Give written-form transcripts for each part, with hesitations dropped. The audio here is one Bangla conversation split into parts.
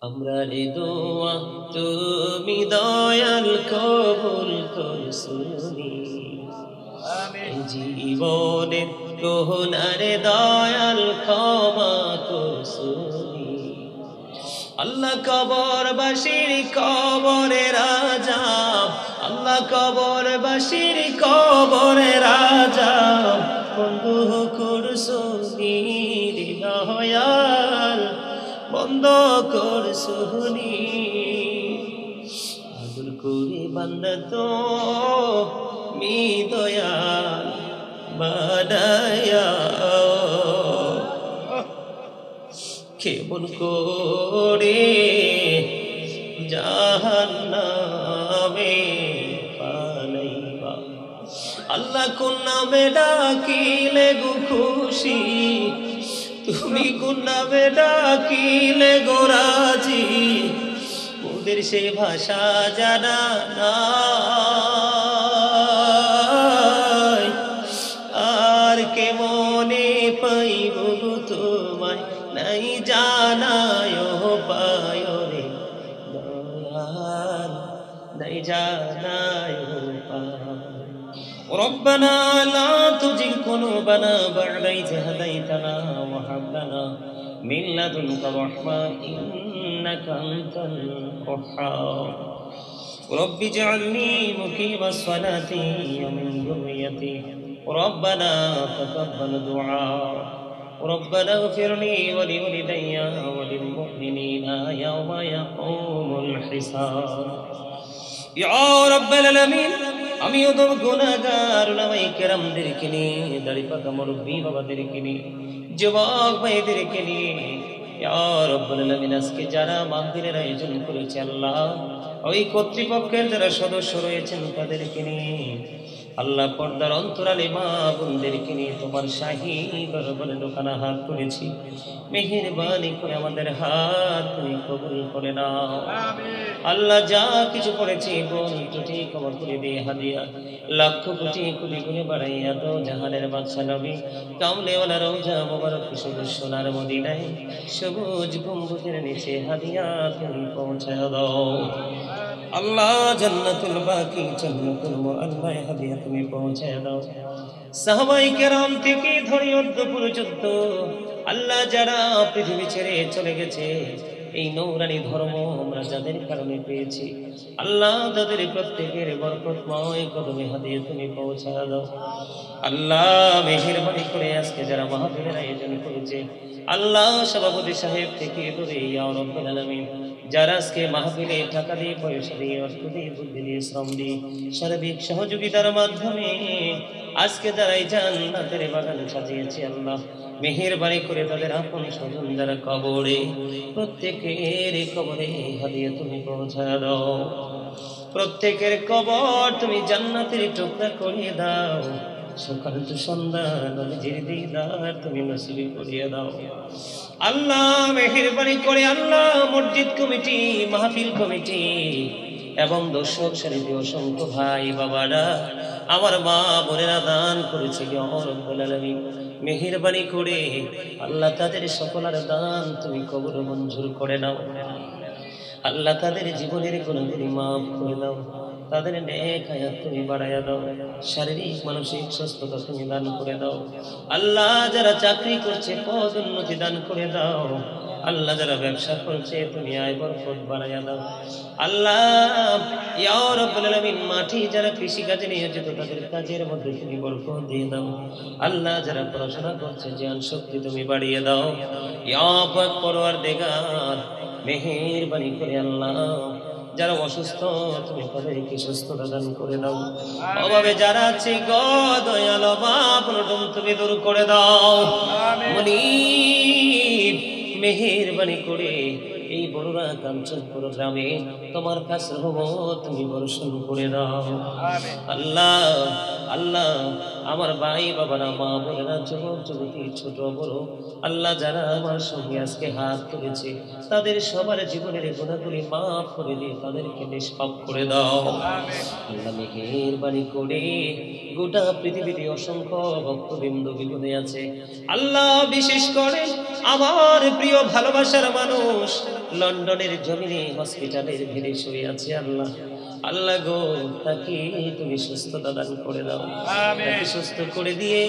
আমরা রে দোয়া তুমি দয়াল কবুল করছুনি আমিন জীবনের গহনারে দয়াল ক্ষমা করছুনি আল্লাহ কবরবাসীর কবরে রাজা আল্লাহ কবরবাসীর কবরে রাজা বন্ধ করছুনি দয়াল বন্ধ করছুনি আদর করে বান্দা তো মি দয়াল বানায়া কেমন করে জাহান্নামে পালাইবা আল্লাহ কোন নামে ডাকিলে গো খুশি তুমি কোন নামে ডাকিলে গো রাজি ওদের সে ভাষা জানা নাই আর কেমনে পাইব তোমায় নাই জানায় পায় রে দয়াল নাই জানায় ربنا لا تزغ قلوبنا بعد إذ هديتنا وهب لنا من لدنك رحمة إنك أنت الوهاب رب اجعلني مقيم الصلاة ومن ذريتي ربنا تقبل دعاء ربنا اغفر لي ولوالدي وللمؤمنين يوم يقوم الحساب يا رب العالمين আমি ওদের গুনাহগার উলামায়ে কেরামদেরকে নিয়ে দাড়ি পাকা মুরব্বি বাবাদেরকে নিয়ে যুবক ভাইদেরকে নিয়ে ইয়া রাব্বুল আলামিন আজকে যারা মাহফিলের আয়োজন করেছে আল্লাহ ওই কর্তৃপক্ষের যারা সদস্য রয়েছেন তাদেরকে নিয়ে আল্লাহ পর্দার অন্তরালে মা বোনদেরকে নিয়ে তোমার শাহী দরবারে দোকানা হাত করেছি মেহেরবানি করে আমাদের হাত তুমি কবুল করে নাও আল্লাহ যা কিছু করেছি বোন ত্রুটি ক্ষমা করে দিয়ে হাদিয়া লক্ষ কোটি কোটি গুণে বাড়াইয়া তো জাহানের বাদশা নবী কামলেওয়ালা রওজা মোবারক শুধু সোনার মদিনায় সবুজ গম্বুজের নিচে হাদিয়া তুমি পৌঁছায় দাও আল্লাহ জান্নাতুল বাকি জান্নাতুল মুআল্লায় হাদিয়া তুমি পৌঁছায় দাও সাহাবায়ে কেরাম থেকে ধরে অর্ধ পর্যন্ত আল্লাহ যারা পৃথিবী ছেড়ে চলে গেছে এই নূরানি ধর্ম আমরা যাদের কারণে পেয়েছি আল্লাহ তাদের প্রত্যেকের বরকতময় কদমে হাদিয়া তুমি পৌঁছায় দাও আল্লাহ মেহেরবানি করে আজকে যারা মাহফিলের আয়োজন করেছে আল্লাহ সভাপতি সাহেব থেকে ধরে ইয়া রাব্বুল আলামিন যারা আজকে মাহফিলে টাকা দিয়ে পয়সা দিয়ে অর্থ দিয়ে বুদ্ধি দিয়ে শ্রম দিয়ে সার্বিক সহযোগিতার মাধ্যমে আজকে যারা এই জান্নাতের বাগান সাজিয়েছে আল্লাহ মেহেরবানি করে তাদের আপন স্বজন যারা কবরে প্রত্যেকের কবরে হাদিয়া তুমি পৌঁছায় দাও প্রত্যেকের কবর তুমি জান্নাতের টুকরা করে দাও সকাল তো সন্ধ্যা নবীজির দিদার তুমি নসিব করিয়ে দাও আল্লাহ মেহেরবানি করে আল্লাহ মসজিদ কমিটি মাহফিল কমিটি এবং দর্শক সারিতে অসংখ্য ভাই বাবারা আমার মা বোনেরা দান করেছে ইয়া রাব্বুল আলামিন মেহেরবানি করে আল্লাহ তাদের সকলের দান তুমি কবুল মঞ্জুর করে নাও আল্লাহ তাদের জীবনের গুনাহগুলি মাফ করে দাও তাদের নেক হায়াত তুমি বাড়ায়া দাও শারীরিক মানসিক সুস্থতা তুমি দান করে দাও আল্লাহ যারা চাকরি করছে পদ উন্নতি দান করে দাও আল্লাহ যারা ব্যবসা করছে তুমি আয় বরকত বাড়ায়া দাও আল্লাহ ইয়া রাব্বুল আলামিন মাটি যারা কৃষি কাজে নিয়োজিত তাদের কাজের মধ্যে তুমি বরকত দিয়ে দাও আল্লাহ যারা পড়াশোনা করছে জ্ঞান শক্তি তুমি বাড়িয়ে দাও ইয়া পাক পরওয়ারদিগার মেহেরবানি করে আল্লাহ যারা অসুস্থ তুমি তাদেরকে সুস্থতা দান করে দাও অভাবে যারা আছে গো দয়াল বাপ তুমি দূর করে দাও মুনিব মেহেরবানি করে এই বড়রা কাঞ্চনপুর গ্রামে তোমার কাছে রহমত তুমি বর্ষণ করে দাও আল্লাহ আল্লাহ আমার ভাই বাবারা মা বোনেরা যুবক যুবতী ছোট বড় আল্লাহ যারা আমার সঙ্গে আজকে হাত তুলেছে তাদের সবার জীবনের গুনাহগুলি মাফ করে দিয়ে তাদেরকে নিষ্পাপ করে দাও আল্লাহ মেহেরবানি করে গোটা পৃথিবীতে অসংখ্য ভক্তবৃন্দ বিপদে আছে আল্লাহ বিশেষ করে আমার প্রিয় ভালোবাসার মানুষ লন্ডনের জমিনে হসপিটালের ভিড়ে শুয়ে আছে আল্লাহ, আল্লাহ গো তাকে তুমি সুস্থতা দান করে দাও, তাকে সুস্থ করে দিয়ে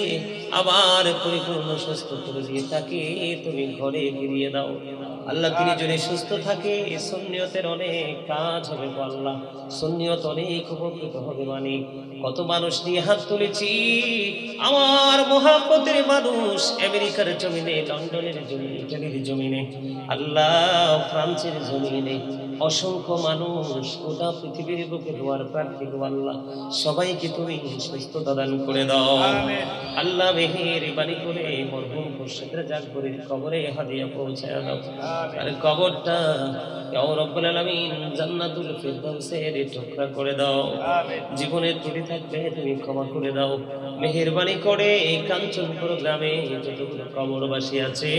আবার পরিপূর্ণ সুস্থ করে দিয়ে তাকে তুমি ঘরে ফিরিয়ে দাও আল্লাহ। তিনি যদি সুস্থ থাকে সুন্নিয়তের অনেক কাজ হবে গো আল্লাহ, সুন্নিয়ত অনেক উপকৃত হবে। মানে কত মানুষ নিয়ে হাত তুলেছি, আমার মহাব্বতের মানুষ আমেরিকার জমিনে, লন্ডনের জমিনে, ইটালির জমিনে, আল্লাহ ফ্রান্সের জমিনে অসংখ্য মানুষ গোটা পৃথিবীর বুকে দোয়ার প্রার্থী গো আল্লাহ, সবাইকে তুমি সুস্থতা দান করে দাও আল্লাহ। মেহেরবানি করে মরহুম খুরশেদ রাজ্জাক বুরীর কবরে হাদিয়া পৌঁছায় দাও, আর কবরটা ইয়া রব্বুল আলামিন জান্নাতুল ফিরদাউসের টুকরা করে দাও। জীবনের ত্রুটি থাকলে তুমি ক্ষমা করে দাও। মেহেরবানি করে এই কাঞ্চনপুর গ্রামে যতগুলো কবরবাসী আছে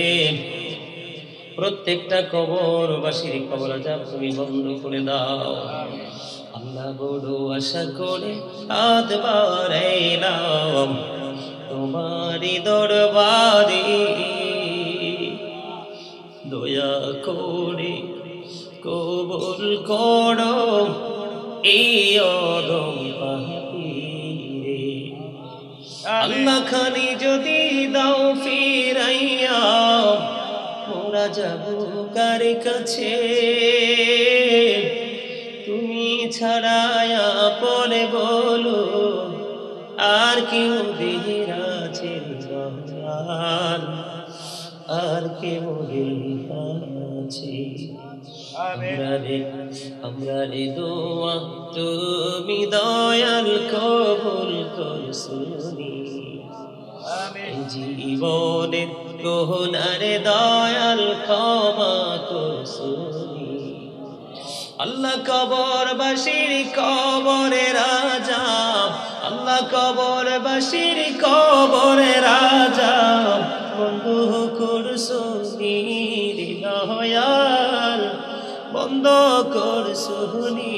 প্রত্যেকটা কবরবাসীর কবর আযাব তুমি বন্ধ করে দাও আল্লাহ। বড় আশা করে হাত বাড়াইলাম তোমারই দরবারে, দয়া করে কবুল করো এই অদম পাপীরে। আল্লাহ খানি যদি দাও ফিরাইয়া মোরা যাব কার কাছে, তুমি ছাড়ায়া পরে বলো আর কেউ দেহের আছে দয়াল, আর কেউ দেহের আছে। আমরা রে দোয়া তুমি দয়াল কবুল করছুনি, জীবনের গুনারে দয়াল ক্ষমা করছুনি আল্লাহ। কবরবাসীর কবরে রাজা, আল্লাহ কবরবাসীর কবরে রাজা বন্ধু করছুনি দয়াল, বন্ধ করছুনি।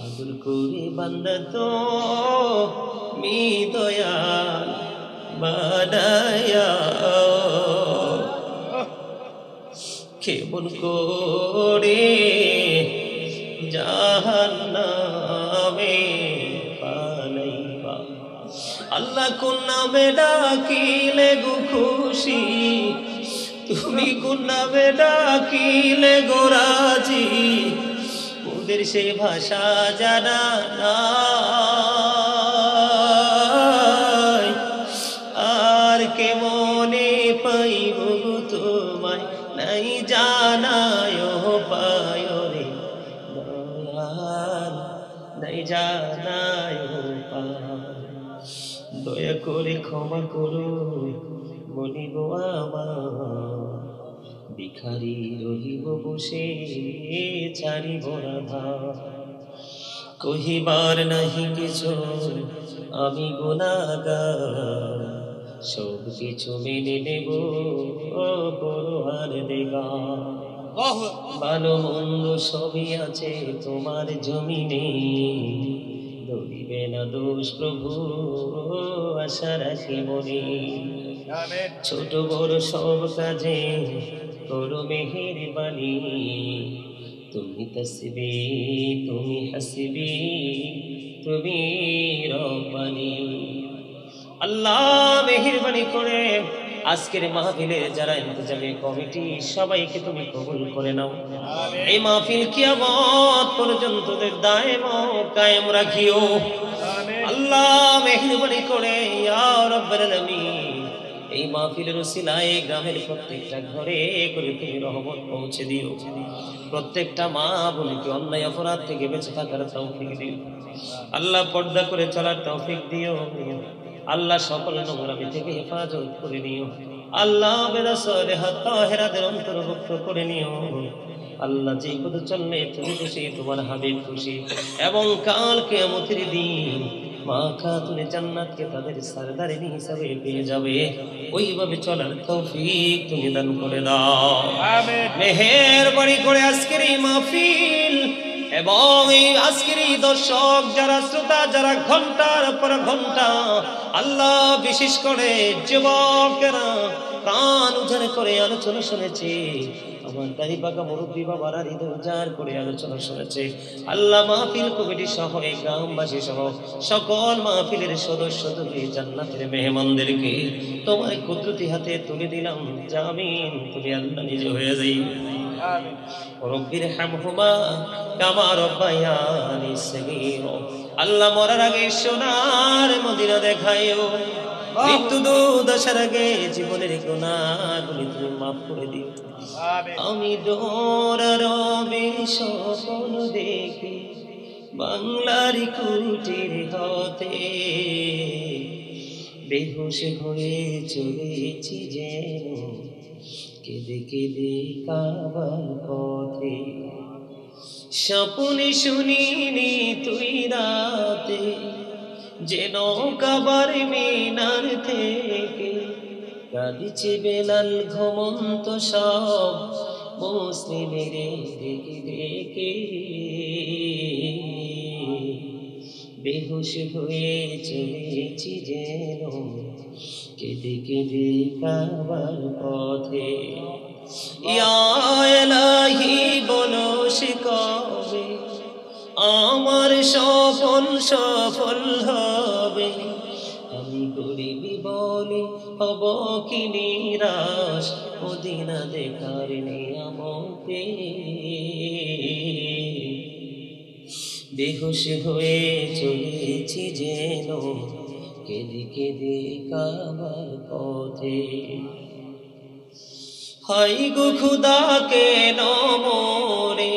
আদর করে বান্দা তো মি দয়াল বানায়া, কেমন করে জাহান্নামে পালাইবা আল্লাহ। কোন নামে ডাকিলে গো খুশি, তুমি কোন নামে ডাকিলে গো রাজি, ওদের সে ভাষা জানা নাই, আর কেমনে পাইব তোমায় নাই জানায় পায় রে দয়াল, নাই জানায় পায়। দয়া করে ক্ষমা করো বলিব আমার, ভিখারি রহিব বসে ছাড়িব রাধা, কহিবার নাহি কিছু আমি গুনাহগার, সব কিছু মেনে নেব পরওয়ার দিগার। ভালো মন্দ সবই আছে তোমার জমিনে, ধরিবে না দোষ প্রভু আশা রাখি মনে। ছোট বড় সব কাজে করো মেহেরবানি, তুমি তাসবি তুমি হাসবি তুমি রব্বানি। আল্লাহ মেহেরবানি করে আজকের মাহফিলে যারা ইন্তজামী কমিটি সবাইকে তুমি কবুল করে নাও। এই মাহফিল কিয়ামত পর্যন্ত দায়েমত কায়েম রাখিও আল্লাহ। মেহেরবানি করে ইয়া রাব্বুল আলামিন এই মাহফিলের উসিলায় গ্রামের প্রত্যেকটা ঘরে করে তুমি রহমত পৌঁছে দিও। প্রত্যেকটা মা বোনকে অন্যায় অপরাধ থেকে বেঁচে থাকার তৌফিক দিও আল্লাহ। পর্দা করে চলার তৌফিক দিও আল্লাহ। সকল নোংরামি থেকে হেফাজত করে নিও আল্লাহ। বেরাসলিহাত তাহেরাদের অন্তর্ভুক্ত করে নিও আল্লাহ। যে পথে চললে তুমি খুশি, তোমার হাবিব খুশি, এবং কাল কিয়ামতের দিন মা খাতুনে জান্নাতকে তাদের সরদারিনী হিসাবে পেয়ে যাবে। ওইভাবে চলার তৌফিক তুমি দান করে দাও আমিন। মেহেরবানি করে আজকের এই মাহফিল এবং এই আজকের এই দর্শক যারা শ্রোতা, যারা ঘন্টার পর ঘন্টা আল্লাহ বিশেষ করে যুবকেরা কান উজাড় করে আলোচনা শুনেছে, আমার দাড়ি পাকা মুরব্বী বাবারা হৃদয় উজাড় করে আলোচনা শুনেছে। আল্লাহ মাহফিল কমিটি সহ এই গ্রামবাসী সহ সকল মাহফিলের সদস্যদেরকে জান্নাতের মেহমানদেরকে তোমার কুদরতি হাতে তুলে দিলাম। জামিন, তুমি আল্লাহ নিজে হয়ে যাই। আমিন। রব্বির হামহুমা কামা রব্বায়ানি সগীরা। আল্লাহ মরার আগে সোনার মদিনা দেখায়ও, মৃত্যু দুর্দশার আগে জীবনের গুনাহগুলি তুমি মাফ করে দিও। আমি ডোরার স্বপ্ন দেখি বাংলার কুটির হতে, বেহুশ হয়ে চলেছি যেন কেঁদে কেঁদে কাবার পথে। স্বপ্নে শুনিনি তুই রাতে যেন কাবার মিনার থেকে কাঁদিছে বেলাল ঘুমন্ত সব মুসলিমের দেখে দেখে। বেহুশ হয়ে চলেছি যেন কেঁদে কেঁদে কাবার পথে। ইয়া ইলাহি বলো সে কবে আমার সফল সফল হবে, আমি গরিবি বলে হব কি নিরাশ মদিনা দেখার নিয়ামতে। বেহুশ হয়ে চলেছি যেন কেঁদে কেঁদে কাবার পথে। হাই গো খুদা কেন মোরে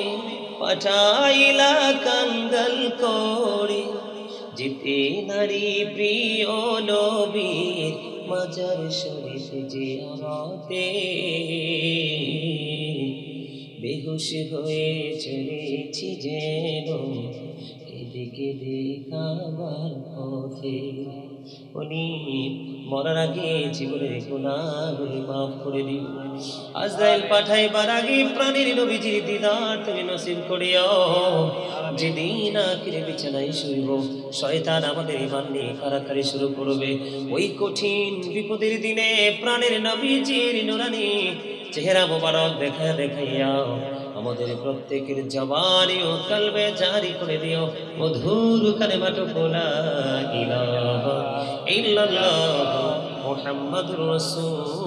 পাঠাইলা কাঙ্গাল করে, যেতে নারী প্রিয় নবীর মাজার শরীফ জিয়ারতে। বেহুশ হয়ে চলেছি যেন কেঁদে কেঁদে কাবার পথে। উনি মরার আগে জীবনের গুনাহগুলি মাফ করে দিও। আজরাইল পাঠাইবার আগে প্রাণের নবীজির দিদার তুমি নসিব করিও। যেদিন আখিরে বিছানায় শুইব, শয়তান আমাদের ঈমান নিয়ে কারাকারি শুরু করবে, ওই কঠিন বিপদের দিনে প্রাণের নবীজির নুরানি চেহারা মোবারক দেখাইয়া আমাদের প্রত্যেকের জবানি ও কলবে জারি করে দিও মধুর কালেমাটুকু লা ইলাহা ইল্লাল্লাহ মুহাম্মাদুর রাসূল।